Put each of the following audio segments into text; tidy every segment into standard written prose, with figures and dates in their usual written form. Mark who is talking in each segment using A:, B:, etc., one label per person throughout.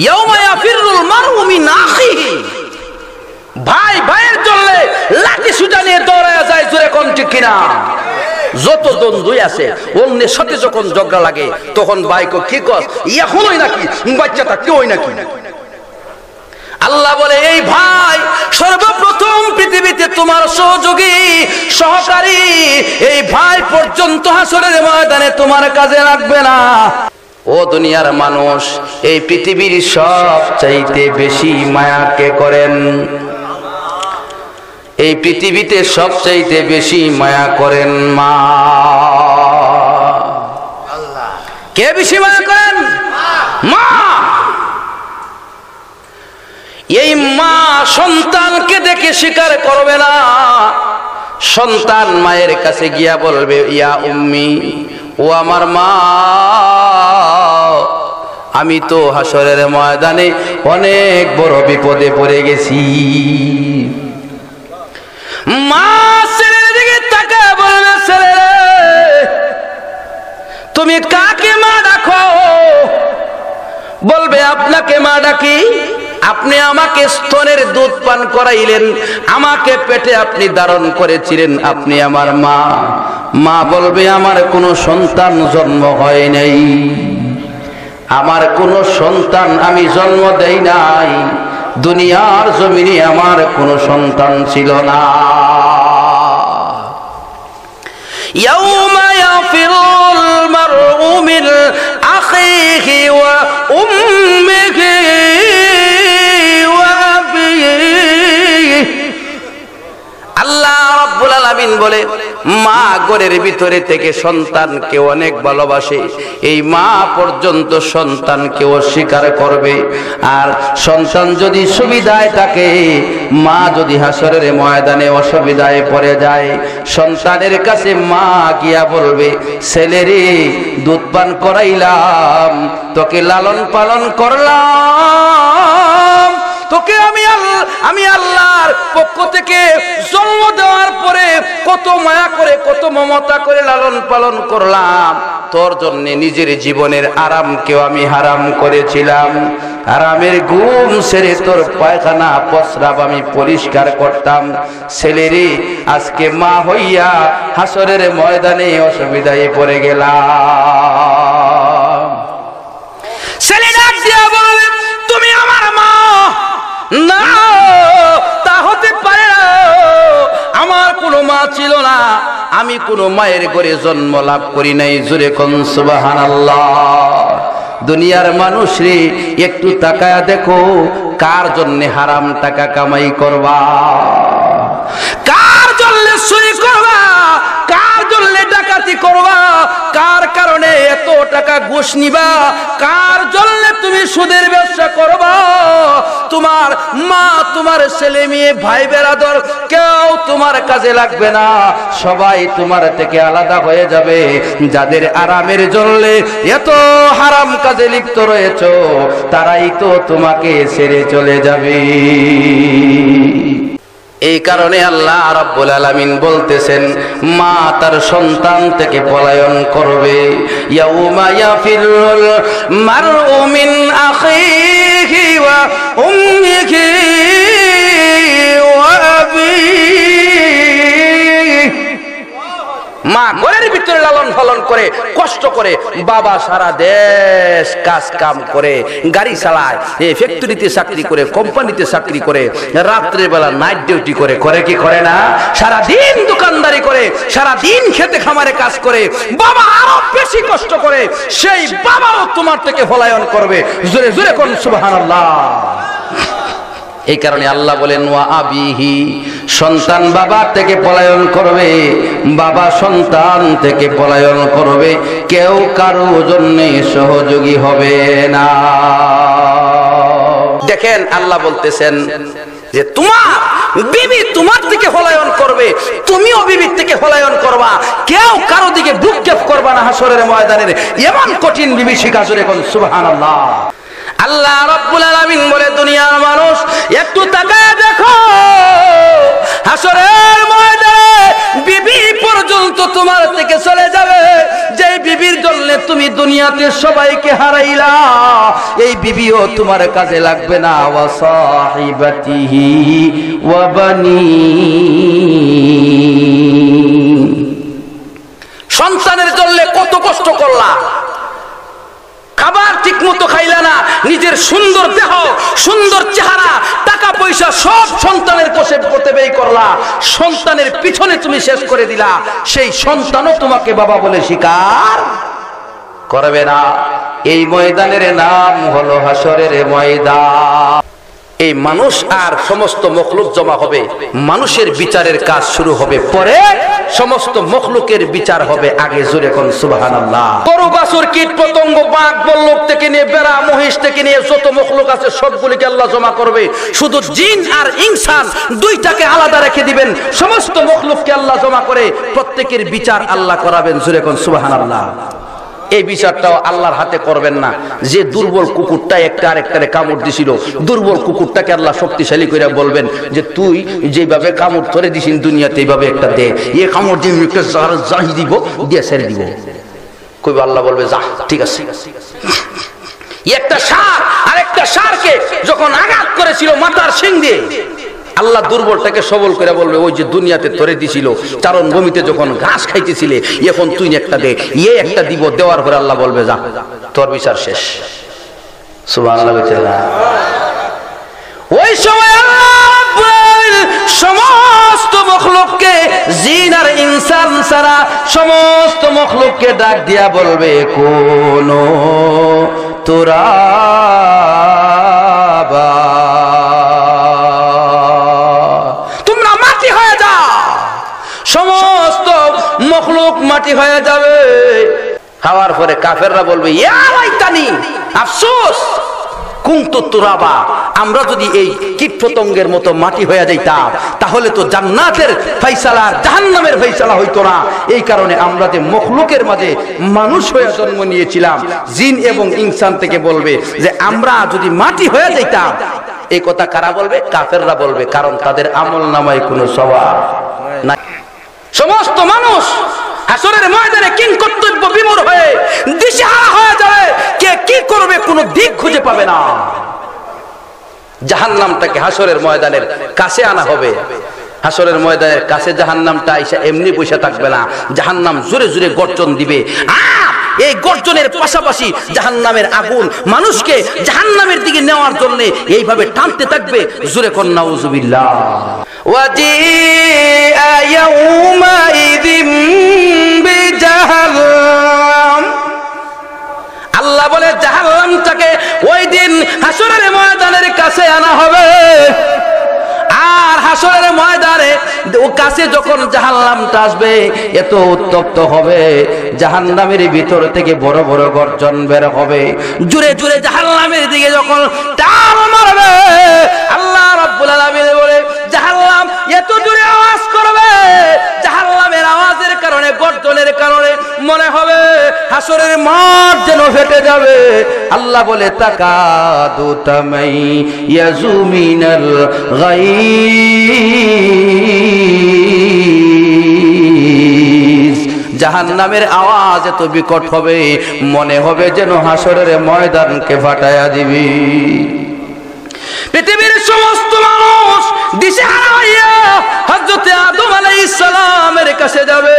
A: ইয়াউমা ইয়াফিরুল মারউ মিন আখিহি, ভাই ভাইয়ের জন্য লাঠি সুটা নিয়ে দৌড়ায় যায়, জোরে কোন ঠিক কিনা? যত দ্বন্দ্বই আছে অন্যের সাথে যখন ঝগড়া লাগে তখন ভাইকে কি কস, এখনই নাকি বাচ্চাটা কেউই নাকি। আল্লাহ বলে এই ভাই সর্বপ্রথম পৃথিবীতে তোমার সহযোগী সহকারী এই ভাই পর্যন্ত হাসরের ময়দানে তোমার কাজে লাগবে না। ও দুনিয়ার মানুষ, এই পৃথিবীর সবচাইতে বেশি মায়া কে করেন? এই পৃথিবীতে সবচাইতে বেশি মায়া করেন মা। কে বেশি মায়া করেন? মা। এই মা সন্তানকে দেখে স্বীকার করবে না। সন্তান মায়ের কাছে গিয়া বলবে, ইয়া উম্মি, ও আমার মা, আমি তো হাসরের ময়দানে অনেক বড় বিপদে পড়ে গেছি। মা ছেলের দিকে তাকায় বলবে, ছেলে তুমি কাকে মা ডাকো? বলবে, আপনাকে মা ডাকি। আপনি আমাকে স্তনের দুধ পান করাইলেন, আমাকে পেটে আপনি ধারণ করেছিলেন, আপনি আমার মা। মা বলবে, আমার কোনো সন্তান জন্ম হয় নাই, আমার কোনো সন্তান আমি জন্ম দেই নাই, দুনিয়ার জমিনে আমার কোনো সন্তান ছিল না। ইয়াউমা ইয়াফিরুল মারউ মিন আখিহি ওয়া উম্মিহি ওয়া আবিহি। আল্লাহ রাব্বুল আলামিন বলে, মা ঘরের ভিতরে থেকে সন্তানকে অনেক ভালোবাসে, এই মা পর্যন্ত সন্তানকে অস্বীকার করবে। আর সন্তান যদি সুবিধায় থাকে, মা যদি হাসরের ময়দানে অসুবিধায় পড়ে যায়, সন্তানের কাছে মা গিয়া বলবে, ছেলেরে দুধ পান করাইলাম, তোকে লালন পালন করলাম, তোকে আমি আল্লাহর পক্ষ থেকে জন্ম দেওয়ার পরে কত মায়া করে কত মমতা করে লালন পালন করলাম, তোর জন্য নিজের জীবনের আরামকেও আমি হারাম করেছিলাম। আরামের ঘুম ছেড়ে তোর পায়খানা প্রস্রাব আমি পরিষ্কার করতাম। ছেলেরে আজকে মা হইয়া হাসরের ময়দানে অসুবিধায় পড়ে গেলাম। ছেলে ডাক দিয়া বলবে, তুমি আমার মা না, তা হতে পারে না, আমার কোনো মা ছিল না, আমি কোনো মায়ের ঘরে জন্ম লাভ করি নাই। জোরে কোন সুবহানাল্লাহ। দুনিয়ার মানুষ রে, একটু তাকায়া দেখো, কার জন্য হারাম টাকা কামাই করবা, কার জন্য চুরি করবা, কার জন্য ডাকাতি করবা, কার কারণে এত টাকা ঘুষ নিবা, কার জন্য তুমি সুদের ব্যবসা করবা। তোমার মা, তোমার ছেলে মেয়ে, ভাই বেরাদর কেউ তোমার কাজে লাগবে না, সবাই তোমার থেকে আলাদা হয়ে যাবে। যাদের আরামের জন্য এত হারাম কাজে লিপ্ত রয়েছো, তারাই তো তোমাকে ছেড়ে চলে যাবে। এই কারণে আল্লাহ রাব্বুল আলামিন বলতেছেন, মা তার সন্তান থেকে পলায়ন করবে। ইয়াউমা ইয়াফিরুল মারউ মিন আখিহি ওয়া উম্মিহি ওয়া আবিহি। মা ঘরের ভিতরে লালন পালন করে, কষ্ট করে, বাবা সারা দেশ কাজ কাম করে, গাড়ি চালায়, ফ্যাক্টরিতে চাকরি করে, কোম্পানিতে চাকরি করে, রাত্রে বেলা নাইট ডিউটি করে, করে কি করে না? সারা দিন দোকানদারি করে, সারা দিন খেতে খামারে কাজ করে, বাবা আরো বেশি কষ্ট করে, সেই বাবাও তোমার থেকে পলায়ন করবে। জোরে জোরে কোন সুবহানাল্লাহ। এই কারণে আল্লাহ বলেন, ওয়া আবিহি, সন্তান বাবা থেকে পলায়ন করবে, বাবা সন্তান থেকে পলায়ন করবে, কেউ কারো জন্য সহযোগী হবে না। দেখেন আল্লাহ বলতেছেন যে তোমার বিবি তোমার থেকে পলায়ন করবে, তুমিও বিবির থেকে পলায়ন করবা, কেউ কারো দিকে ভ্রুক্ষেপ করবা না হাসরের ময়দানের। এমন কঠিন বিভীষিকা, জোরে কোন সুবহানাল্লাহ। আল্লাহ রাব্বুল আলামিন বলে, দুনিয়ার মানুষ একটু তাকায় দেখো, হাসরের ময়দানে বিবি পর্যন্ত তোমার থেকে চলে যাবে, যে বিবির জন্য তুমি দুনিয়াতে সবাইকে হারাইলা, এই বিবিও তোমার কাজে লাগবে না। ওয়া সাহিবাতিহি ওয়া বানি, সন্তানের জন্য কত কষ্ট করলা, খাবার ঠিক মতো খাইলা না, নিজের সুন্দর দেহ, সুন্দর চেহারা, টাকা পয়সা সব সন্তানের করতে ব্যয় করলা, সন্তানের পিছনে তুমি শেষ করে দিলা, সেই সন্তানও তোমাকে বাবা বলে স্বীকার করবে না। এই ময়দানের নাম হলো হাসরের ময়দান। এই মানুষ আর সমস্ত মখলুক জমা হবে, মানুষের বিচারের কাজ শুরু হবে, পরে সমস্ত মখলুকের বিচার হবে আগে। জোরে কোন সুবহানাল্লাহ। গরু বাছুর কীট পতঙ্গ বাঘ বল্লভ থেকে নিয়ে বেড়া মহিষ থেকে নিয়ে যত মখলুক আছে সবগুলিকে আল্লাহ জমা করবে, শুধু জিন আর ইনসান দুইটাকে আলাদা রেখে দিবেন, সমস্ত মখলুককে আল্লাহ জমা করে প্রত্যেকের বিচার আল্লাহ করাবেন। জোরে কোন সুবহানাল্লাহ। এই বিচারটাও আল্লাহর হাতে করবেন না। যে দুর্বল কুকুরটা একটা আরেকটারে কামড় দিছিল, দুর্বল কুকুরটাকে আল্লাহ শক্তিশালী করে বলবেন যে তুই যেভাবে কামড় ধরে দিছিস দুনিয়াতে এইভাবে একটা দে, এ কামড় দিয়ে একটা জাহি দিব, দিয়ে ছেড়ে দিব। কইবে আল্লাহ বলবে যা, ঠিক আছে। একটা ষাঁড় আরেকটা ষাঁড়কে যখন আঘাত করেছিল মাথার শিং দিয়ে, আল্লাহ দুর্বলটাকে সবল করে বলবে ওই যে দুনিয়াতে ধরে দিছিল চারণ ভূমিতে যখন ঘাস খাইতেছিলে, এখন তুই একটা দে, ইয়ে একটা দিব, দেওয়ার পরে আল্লাহ বলবে যা, তোর বিচার শেষ। সুবহানাল্লাহ। ওই সময় সমস্ত মখলুককে, জিন আর ইনসান ছাড়া সমস্ত মখলুককে ডাক দিয়া বলবে কোন তোরা সমস্ত মখলুক মাটি হয়ে যাবে। হওয়ার পরে কাফেররা বলবে ইয়া লাইতানি আফসোস কুনতু তুরাবা, আমরা যদি এই কীটপতঙ্গের মতো মাটি হয়ে যাইতাম তাহলে তো জান্নাতের ফয়সালা আর জাহান্নামের ফয়সালা হইতো না। এই কারণে আমরা যে মখলুকের মাঝে মানুষ হয়ে জন্ম নিয়েছিলাম, জিন এবং ইনসান থেকে বলবে যে আমরা যদি মাটি হয়ে যাইতাম। এই কথা কারা বলবে? কাফেররা বলবে, কারণ তাদের আমলনামায় কোনো সওয়াব নাই। সমস্ত মানুষ হাসরের ময়দানে কিং কর্তব্য বিমূঢ় হয়ে দিশেহারা হয়ে যাবে, কে কি করবে কোনো দিক খুঁজে পাবে না। জাহান্নামটাকে হাসরের ময়দানের কাছে আনা হবে। হাসরের ময়দানের কাছে জাহান্নামটা আইসা এমনি বসে থাকবে না, জাহান্নাম জোরে জোরে গর্জন দিবে। এই গর্জনের পাশাপাশি জাহান্নামের আগুন মানুষকে জাহান্নামের দিকে নেওয়ার জন্য এইভাবে টানতে থাকবে। জোরে কোন নাউজুবিল্লাহ। ওয়াজিআ ইয়াউমাইযিম বিজাহান্নাম, আল্লাহ বলে জাহান্নামটাকে ওই দিন হাসরের ময়দানের কাছে আনা হবে। আর হাসরের ময়দানে কাছে যখন জাহান্নামটা আসবে এত উত্তপ্ত হবে, জাহান্নামের ভিতর থেকে বড় বড় গর্জন বের হবে। জোরে জোরে জাহান্নামের দিকে যখন টান মারবে, আল্লাহ রাব্বুল আলামিন বলে জাহান্নাম এত জোরে আওয়াজ করবে, জাহান্নামের আওয়াজের কারণে, গর্জনের কারণে মনে হবে হাসরের মাঠ যেন ফেটে যাবে। আল্লাহ বলে তাকাদু তামাই ইয়াজুমিনাল গায়জ, জাহান্নামের আওয়াজ এত বিকট হবে মনে হবে যেন হাসরের ময়দানকে ফাটায়া দিবি। পৃথিবীর সমস্ত মানুষ দিশেহারা হইয়া হযরত আদম আলাইহিস সালামের কাছে যাবে।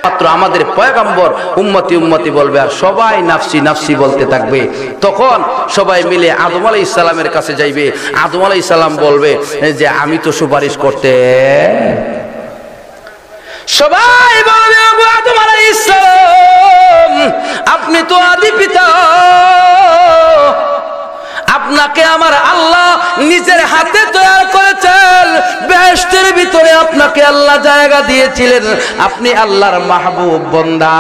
A: মাত্র আমাদের পয়গম্বর উম্মতি উম্মতি বলবে, আর সবাই নাফসি নাফসি বলতে থাকবে। তখন সবাই মিলে আদম আলাইহিস সালামের কাছে যাইবে। আদম আলাইহিস সালাম বলবে যে আমি তো সুপারিশ করতে, সবাই বলবে আদম আলাইহিস সালাম আপনি তো আদি পিতা, আপনাকে আমার আল্লাহ নিজের হাতে তৈরি করেছেন, বেহেশতের ভিতরে আপনাকে আল্লাহ জায়গা দিয়েছিলেন, আপনি আল্লাহর মাহবুব বান্দা,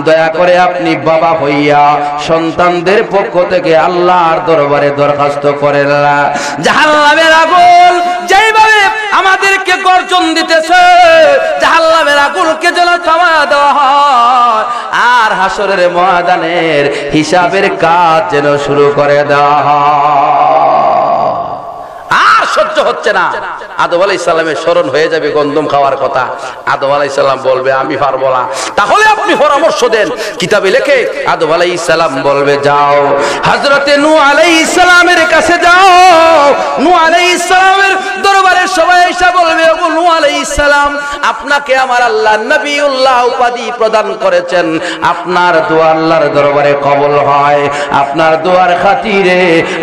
A: দয়া করে আপনি বাবা হইয়া সন্তানদের পক্ষ থেকে আল্লাহর দরবারে দরখাস্ত করেন না। জাহান্নামের আগুন যেইভাবে আমাদেরকে গর্জন দিতেছে, জাহান্নামের আগুনকে যেন থামায়া দেওয়া হয়, আর হাসরের ময়দানের হিসাবের কাজ যেন শুরু করে দেওয়া হয়। আর সহ্য হচ্ছে না। আদম আলাইহিস সালামের স্মরণ হয়ে যাবে গন্ধম খাওয়ার কথা। আদম আলাইহিস সালাম বলবে আমি পারবো না। তাহলে আপনি পরামর্শ দেন। কিতাবে লেখে আদম আলাইহিস সালাম বলবে যাও হযরতে নূহ আলাইহিস সালামের কাছে যাও। নূহ আলাইহিস সালামের দরবারে সবাই এসে বলবে ও নূহ আলাইহিস সালাম, আপনাকে আমার আল্লাহ নবিউল্লাহ উপাধি প্রদান করেছেন, আপনার দোয়া আল্লাহর দরবারে কবুল হয়। আপনার দোয়ার খাতিরে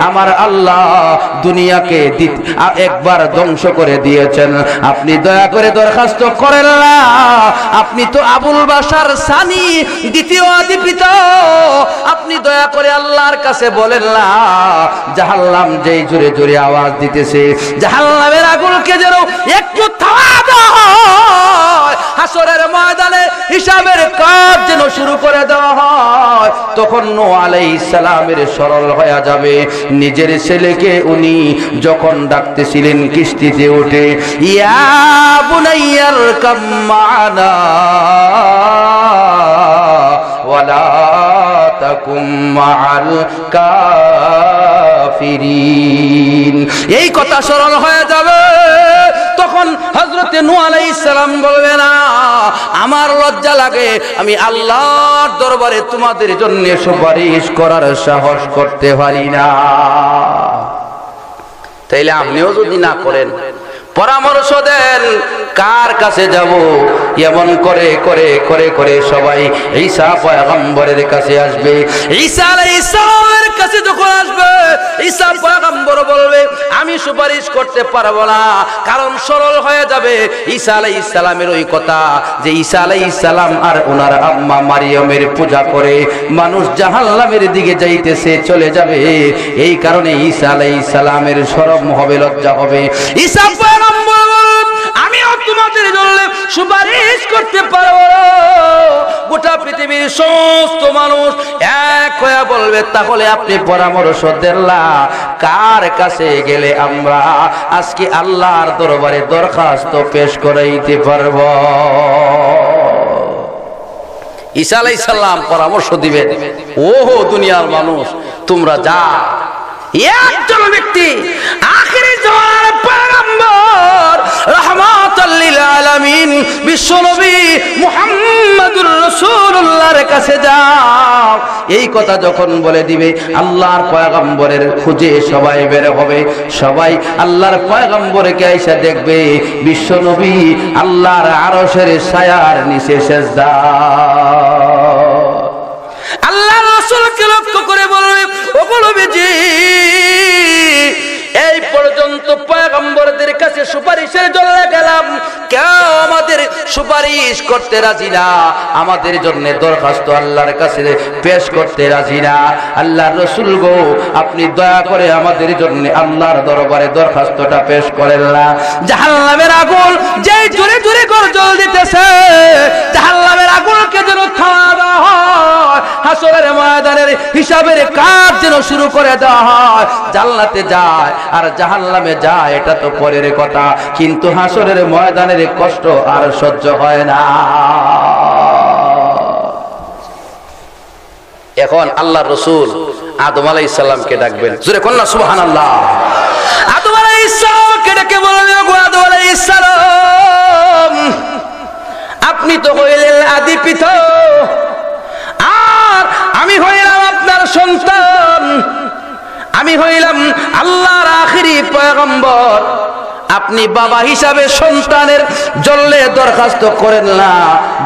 A: আমার আল্লাহ দুনিয়াকে একবার ধ্বংস করে দিয়েছেন, আপনি দয়া করে দরখাস্ত করেন না। আপনি তো আবুল বাশার সানি, দ্বিতীয় আদি পিতা, আপনি দয়া করে আল্লাহর কাছে বলেন না জাহান্নাম যেই জোরে জোরে আওয়াজ দিতেছে জাহান্নামের আগুনকে যেন একটু থামা দেওয়া হয়, হাসরের ময়দানে হিসাবের কাজ যেন শুরু করে দেওয়া হয়। তখন নূহ আলাইহিস সালামের সরল হয়ে যাবে। নিজের ছেলেকে উনি যখন ডাকতেছিলেন কিস্তিতে উঠে, ইয়া বুনাইয়ার কাম মা'না ওয়ালা তাকুম মা'আল কাফিরিন, এই কথা স্মরণ হয়ে যাবে। তখন হযরতে নূহ আলাইহিস সালাম বলবে না আমার লজ্জা লাগে, আমি আল্লাহর দরবারে তোমাদের জন্য সুপারিশ করার সাহস করতে পারি না। তাইলে আপনিও যদি না করেন, পরামর্শ দেন কার কাছে যাব? এমন করে করে করে করে সবাই ঈসা পয়গম্বরের কাছে আসবে। ঈসা আলাইহিস সালামের কাছে যখন আসবে, ঈসা পয়গম্বর বলবে আমি সুপারিশ করতে পারবো না, কারণ সরল হয়ে যাবে ঈসা আলাইহিস সালামের ওই কথা যে ঈসা আলাইহিস সালাম আর ওনার আম্মা মারিয়মের পূজা করে মানুষ জাহান্নামের দিকে যাইতেছে, চলে যাবে। এই কারণে ঈসা আলাইহিস সালামের শরম হবে, লজ্জা হবে। ঈসা আমিও তোমাদের জন্য সুপারিশ করতে পারবো। গোটা পৃথিবীর সমস্ত মানুষ এক হয়ে বলবে তাহলে আপনি পরামর্শ দেন কার কাছে গেলে আমরা আজকে আল্লাহর দরবারে দরখাস্ত পেশ করাইতে পারব? ঈসা আলাইহিস সালাম পরামর্শ দিবেন, ওহো দুনিয়ার মানুষ তোমরা যা, একজন ব্যক্তি আখিরি জামানার পয়গম্বর রাহমাতুল লিল আলামিন বিশ্বনবী মুহাম্মদুর রাসূলুল্লাহর কাছে যাও। এই কথা যখন বলে দিবে আল্লাহর পয়গম্বরের খুঁজে সবাই বের হবে। সবাই আল্লাহর পয়গম্বরকে আইসা দেখবে বিশ্বনবী আল্লাহর আরশের ছায়ার নিচে সেজদা। আল্লাহ রাসূলকে লক্ষ্য করে বলবে ও নবীজি, এই পর্যন্ত পয়গম্বরদের কাছে সুপারিশের জন্য গেলাম, কেউ আমাদের সুপারিশ করতে রাজি না, আমাদের জন্য দরখাস্ত আল্লাহর কাছে পেশ করতে রাজি না। আল্লাহর রাসূল গো, আপনি দয়া করে আমাদের জন্য আল্লাহর দরবারে দরখাস্তটা পেশ করেন না। জাহান্নামের আগুন যেই জোরে জোরে গর্জন দিতেছে, জাহান্নামের আগুনকে যেন থামা দেওয়া হয়, হাসরের ময়দানের হিসাবের কাজ যেন শুরু করে দেওয়া হয়। জান্নাতে যায় আর জাহান্নামে যায় এটা তো পরের কথা, কিন্তু হাসরের ময়দানের কষ্ট আর সহ্য হয় না। এখন আল্লাহর রাসূল আদম আলাইহিস সালামকে ডাকবেন, জোরে কন্না সুবহানাল্লাহ। আদম আলাইহিস সালামকে ডেকে বললেন, গো আদম আলাইহিস সালাম, আপনি তো হইলেন আদি পিতা, আর আমি হইলাম আপনার সন্তান, আমি হইলাম আল্লাহর আখিরি পয়গম্বর। আপনি বাবা হিসাবে সন্তানের জল্লে দরখাস্ত করেন না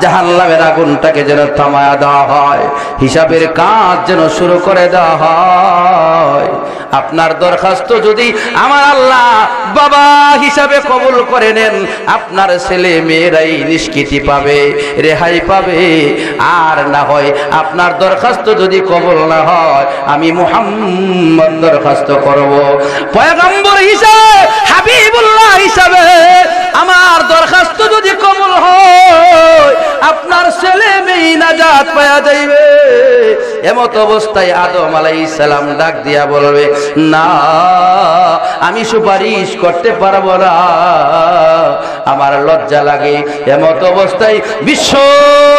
A: জাহান্নামের আগুনটাকে যেন থামায়া দেওয়া হয়, হিসাবের কাজ যেন শুরু করে দেওয়া হয়। আপনার দরখাস্ত যদি আমার আল্লাহ বাবা হিসাবে কবুল করে নেন, আপনার ছেলে মেয়েরাই নিষ্কৃতি পাবে, রেহাই পাবে। আর না হয় আপনার দরখাস্ত যদি কবুল না হয়, আমি মুহাম্মদ দরখাস্ত করব পয়গম্বর হিসাবে, হাবিবুল্লাহ হিসাবে। আমার দরখাস্ত যদি কবুল হয়, আপনার ছেলে মেয়ে নাজাত পাওয়া যাইবে। এমত অবস্থায় আদম আলাইহিস সালাম ডাক দিয়া বলবে, না আমি সুপারিশ করতে পারবো না, আমার লজ্জা লাগে। এমত অবস্থায় বিশ্ব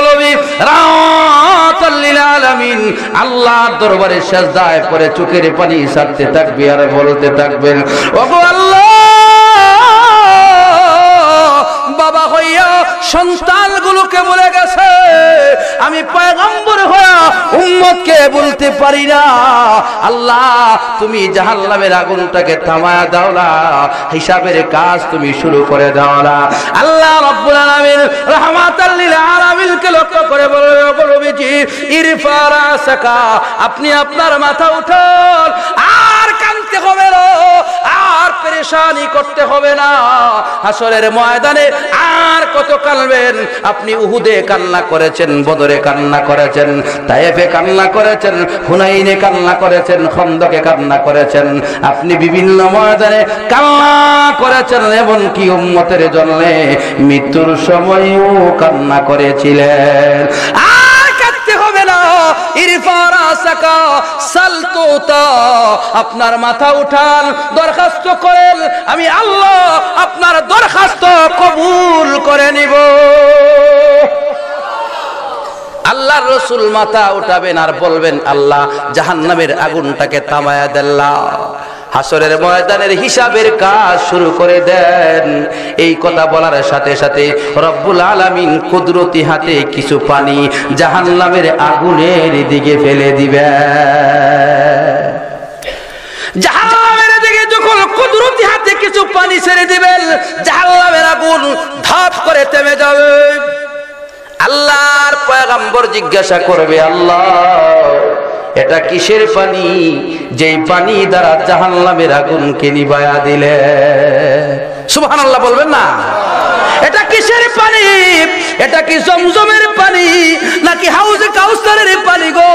A: নবী রাহমাতুল লিল আলামিন আল্লাহর দরবারে সিজদায় পড়ে চোখের পানি ছাড়তে থাকবে আর বলতে থাকবেন, ওগো আল্লাহ সন্তানগুলোকে বলে গেছে, আমি পয়গম্বর হয়ে উম্মতকে বলতে পারি না, আল্লাহ তুমি জাহান্নামের আগুনটাকে থামায়া দাও না, হিসাবের কাজ তুমি শুরু করে দাও না। আল্লাহ রাব্বুল আলামিন রাহমাতাল লিল আলামিনকে লক্ষ্য করে বলবেজি ইরফা রাসাকা, আপনি আপনার মাথা উঠান, আর কাঁদতে হবে না, আর পেরেশানি করতে হবে না। হাসরের ময়দানে আর কত কাঁদবেন? আপনি উহুদে কান্না করেছেন, বদরে কান্না করেছেন, তায়েফে কান্না করেছেন, হুনাইনে কান্না করেছেন, খন্দকে কান্না করেছেন, আপনি বিভিন্ন ময়দানে কান্না করেছেন, এমনকি উম্মতের জন্য মৃত্যুর সময়ও কান্না করেছিলেন। আর কাঁদতে হবে না, আপনার মাথা উঠান, দরখাস্ত করেন, আমি আল্লাহ আপনার দরখাস্ত কবুল করে নিব। আল্লাহর রাসূল মাথা উঠাবেন আর বলবেন, আল্লাহ জাহান্নামের আগুনটাকে থামায়া দেল্লা, হাসরের ময়দানের হিসাবের কাজ শুরু করে দেন। এই কথা বলার সাথে সাথে রব্বুল আলামিন কুদরতি হাতে কিছু পানি জাহান্নামের আগুনের দিকে ফেলে দিবেন। জাহান্নামের দিকে যখন কুদরতি হাতে কিছু পানি ছেড়ে দিবেন, জাহান্নামের আগুন ধাপ করে থেমে যাবে। আল্লাহর পয়গম্বর জিজ্ঞাসা করবে, আল্লাহ এটা কিসের পানি, যেই পানি দ্বারা জাহান্নামের আগুনকে নিভায়া দিলে? সুবহানাল্লাহ বলবেন না? এটা কিসের পানি? এটা কি জমজমের পানি নাকি হাউজে কাউসারের পানি গো?